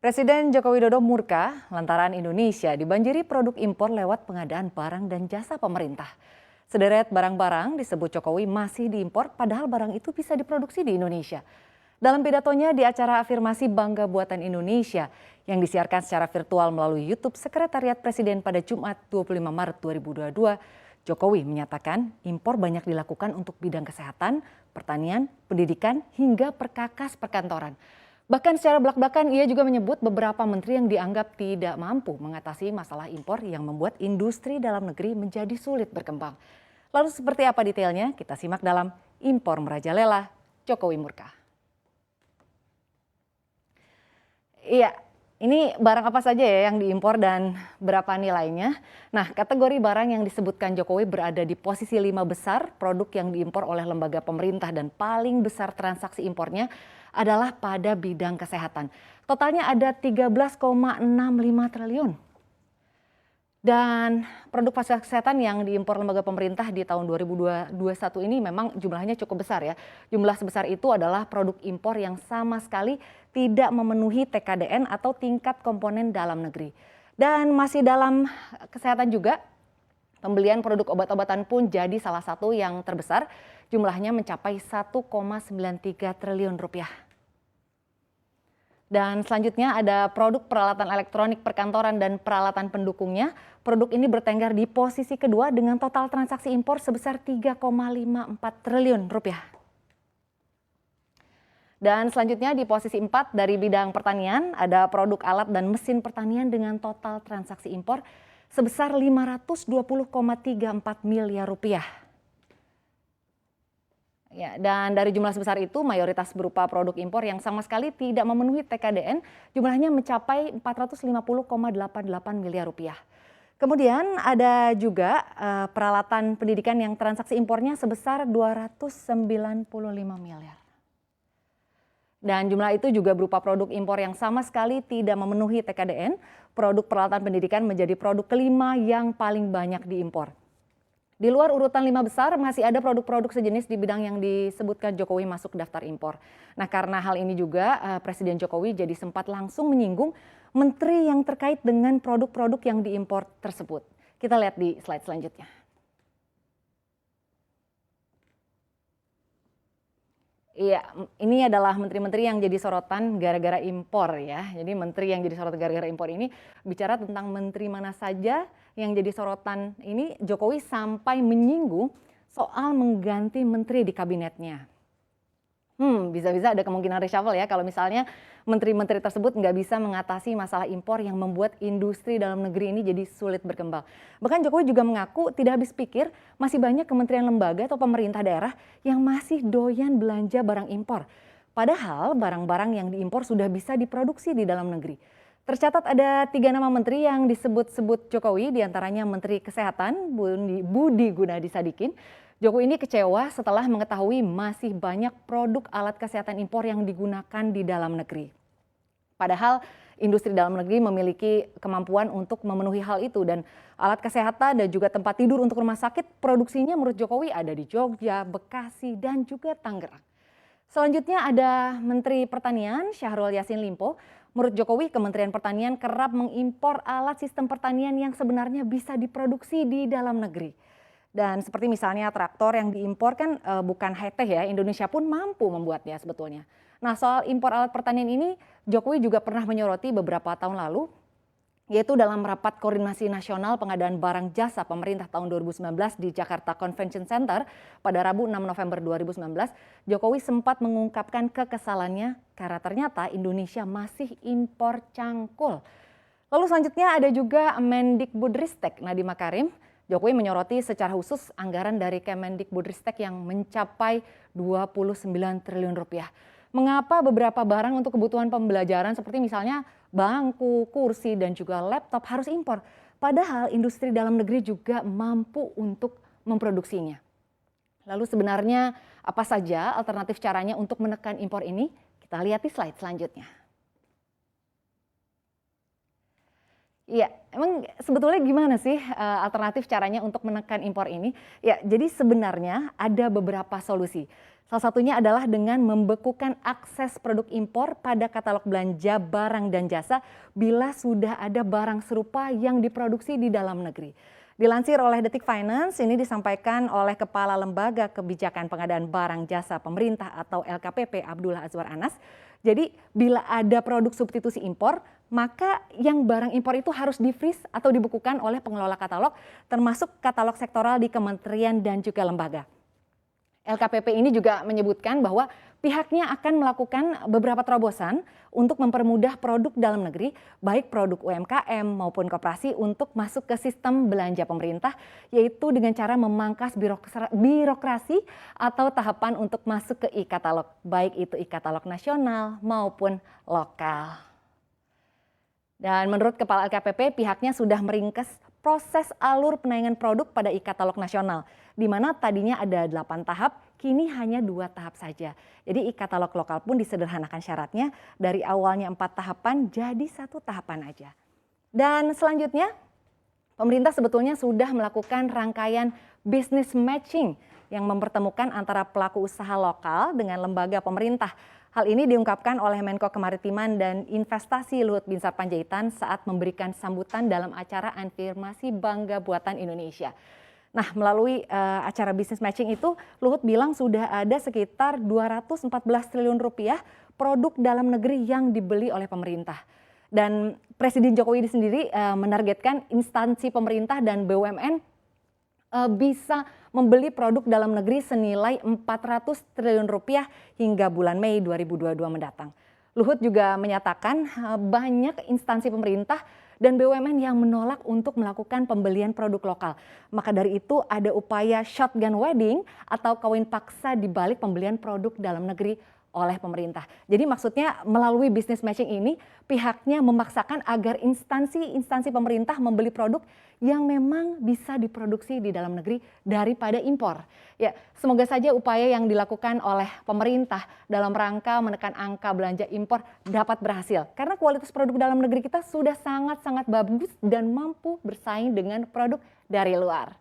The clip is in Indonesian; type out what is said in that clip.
Presiden Joko Widodo murka lantaran Indonesia dibanjiri produk impor lewat pengadaan barang dan jasa pemerintah. Sederet barang-barang disebut Jokowi masih diimpor padahal barang itu bisa diproduksi di Indonesia. Dalam pidatonya di acara afirmasi Bangga Buatan Indonesia yang disiarkan secara virtual melalui YouTube Sekretariat Presiden pada Jumat 25 Maret 2022, Jokowi menyatakan impor banyak dilakukan untuk bidang kesehatan, pertanian, pendidikan, hingga perkakas perkantoran. Bahkan secara belak-belakan ia juga menyebut beberapa menteri yang dianggap tidak mampu mengatasi masalah impor yang membuat industri dalam negeri menjadi sulit berkembang. Lalu seperti apa detailnya? Kita simak dalam Impor Merajalela Jokowi Murka. Iya, ini barang apa saja ya yang diimpor dan berapa nilainya? Nah, kategori barang yang disebutkan Jokowi berada di posisi 5 besar produk yang diimpor oleh lembaga pemerintah dan paling besar transaksi impornya adalah pada bidang kesehatan. Totalnya ada 13,65 triliun. Dan produk fasilitas kesehatan yang diimpor lembaga pemerintah di tahun 2021 ini memang jumlahnya cukup besar ya. Jumlah sebesar itu adalah produk impor yang sama sekali tidak memenuhi TKDN atau tingkat komponen dalam negeri. Dan masih dalam kesehatan juga, pembelian produk obat-obatan pun jadi salah satu yang terbesar. Jumlahnya mencapai 1,93 triliun rupiah. Dan selanjutnya ada produk peralatan elektronik perkantoran dan peralatan pendukungnya. Produk ini bertengger di posisi kedua dengan total transaksi impor sebesar 3,54 triliun rupiah. Dan selanjutnya di posisi 4 dari bidang pertanian ada produk alat dan mesin pertanian dengan total transaksi impor sebesar 520,34 miliar rupiah. Ya, dan dari jumlah sebesar itu mayoritas berupa produk impor yang sama sekali tidak memenuhi TKDN, jumlahnya mencapai 450,88 miliar rupiah. Kemudian ada juga peralatan pendidikan yang transaksi impornya sebesar 295 miliar. Dan jumlah itu juga berupa produk impor yang sama sekali tidak memenuhi TKDN. Produk peralatan pendidikan menjadi produk kelima yang paling banyak diimpor. Di luar urutan 5 besar masih ada produk-produk sejenis di bidang yang disebutkan Jokowi masuk daftar impor. Nah, karena hal ini juga Presiden Jokowi jadi sempat langsung menyinggung menteri yang terkait dengan produk-produk yang diimpor tersebut. Kita lihat di slide selanjutnya. Iya, ini adalah menteri-menteri yang jadi sorotan gara-gara impor ya. Jadi menteri yang jadi sorotan gara-gara impor ini bicara tentang menteri mana saja yang jadi sorotan ini. Jokowi sampai menyinggung soal mengganti menteri di kabinetnya. Bisa-bisa ada kemungkinan reshuffle ya kalau misalnya menteri-menteri tersebut nggak bisa mengatasi masalah impor yang membuat industri dalam negeri ini jadi sulit berkembang. Bahkan Jokowi juga mengaku tidak habis pikir masih banyak kementerian lembaga atau pemerintah daerah yang masih doyan belanja barang impor. Padahal barang-barang yang diimpor sudah bisa diproduksi di dalam negeri. Tercatat ada 3 nama menteri yang disebut-sebut Jokowi, diantaranya Menteri Kesehatan Budi Gunadi Sadikin. Jokowi ini kecewa setelah mengetahui masih banyak produk alat kesehatan impor yang digunakan di dalam negeri. Padahal industri dalam negeri memiliki kemampuan untuk memenuhi hal itu dan alat kesehatan dan juga tempat tidur untuk rumah sakit produksinya menurut Jokowi ada di Jogja, Bekasi, dan juga Tangerang. Selanjutnya ada Menteri Pertanian Syahrul Yassin Limpo. Menurut Jokowi, Kementerian Pertanian kerap mengimpor alat sistem pertanian yang sebenarnya bisa diproduksi di dalam negeri. Dan seperti misalnya traktor yang diimpor kan bukan high-tech ya, Indonesia pun mampu membuatnya sebetulnya. Nah, soal impor alat pertanian ini Jokowi juga pernah menyoroti beberapa tahun lalu, yaitu dalam rapat koordinasi nasional pengadaan barang jasa pemerintah tahun 2019 di Jakarta Convention Center pada Rabu 6 November 2019, Jokowi sempat mengungkapkan kekesalannya karena ternyata Indonesia masih impor cangkul. Lalu selanjutnya ada juga Mendikbudristek Nadiem Makarim. Jokowi menyoroti secara khusus anggaran dari Kemendikbudristek yang mencapai 29 triliun rupiah. Mengapa beberapa barang untuk kebutuhan pembelajaran seperti misalnya bangku, kursi, dan juga laptop harus impor? Padahal industri dalam negeri juga mampu untuk memproduksinya. Lalu sebenarnya apa saja alternatif caranya untuk menekan impor ini? Kita lihat di slide selanjutnya. Iya, emang sebetulnya gimana sih alternatif caranya untuk menekan impor ini? Ya, jadi sebenarnya ada beberapa solusi. Salah satunya adalah dengan membekukan akses produk impor pada katalog belanja barang dan jasa bila sudah ada barang serupa yang diproduksi di dalam negeri. Dilansir oleh Detik Finance, ini disampaikan oleh Kepala Lembaga Kebijakan Pengadaan Barang Jasa Pemerintah atau LKPP Abdullah Azwar Anas. Jadi bila ada produk substitusi impor, maka yang barang impor itu harus di-freeze atau dibekukan oleh pengelola katalog, termasuk katalog sektoral di kementerian dan juga lembaga. LKPP ini juga menyebutkan bahwa pihaknya akan melakukan beberapa terobosan untuk mempermudah produk dalam negeri, baik produk UMKM maupun koperasi untuk masuk ke sistem belanja pemerintah, yaitu dengan cara memangkas birokrasi atau tahapan untuk masuk ke e-katalog, baik itu e-katalog nasional maupun lokal. Dan menurut Kepala LKPP, pihaknya sudah meringkas proses alur penayangan produk pada e-katalog nasional, di mana tadinya ada 8 tahap, kini hanya 2 tahap saja. Jadi e-katalog lokal pun disederhanakan syaratnya, dari awalnya 4 tahapan jadi 1 tahapan aja. Dan selanjutnya, pemerintah sebetulnya sudah melakukan rangkaian business matching yang mempertemukan antara pelaku usaha lokal dengan lembaga pemerintah. Hal ini diungkapkan oleh Menko Kemaritiman dan Investasi Luhut Binsar Panjaitan saat memberikan sambutan dalam acara afirmasi Bangga Buatan Indonesia. Nah, melalui acara business matching itu, Luhut bilang sudah ada sekitar 214 triliun rupiah produk dalam negeri yang dibeli oleh pemerintah. Dan Presiden Jokowi sendiri menargetkan instansi pemerintah dan BUMN bisa membeli produk dalam negeri senilai 400 triliun rupiah hingga bulan Mei 2022 mendatang. Luhut juga menyatakan banyak instansi pemerintah dan BUMN yang menolak untuk melakukan pembelian produk lokal. Maka dari itu ada upaya shotgun wedding atau kawin paksa di balik pembelian produk dalam negeri oleh pemerintah. Jadi maksudnya melalui business matching ini pihaknya memaksakan agar instansi pemerintah membeli produk yang memang bisa diproduksi di dalam negeri daripada impor. Ya, semoga saja upaya yang dilakukan oleh pemerintah dalam rangka menekan angka belanja impor dapat berhasil. Karena kualitas produk dalam negeri kita sudah sangat-sangat bagus dan mampu bersaing dengan produk dari luar.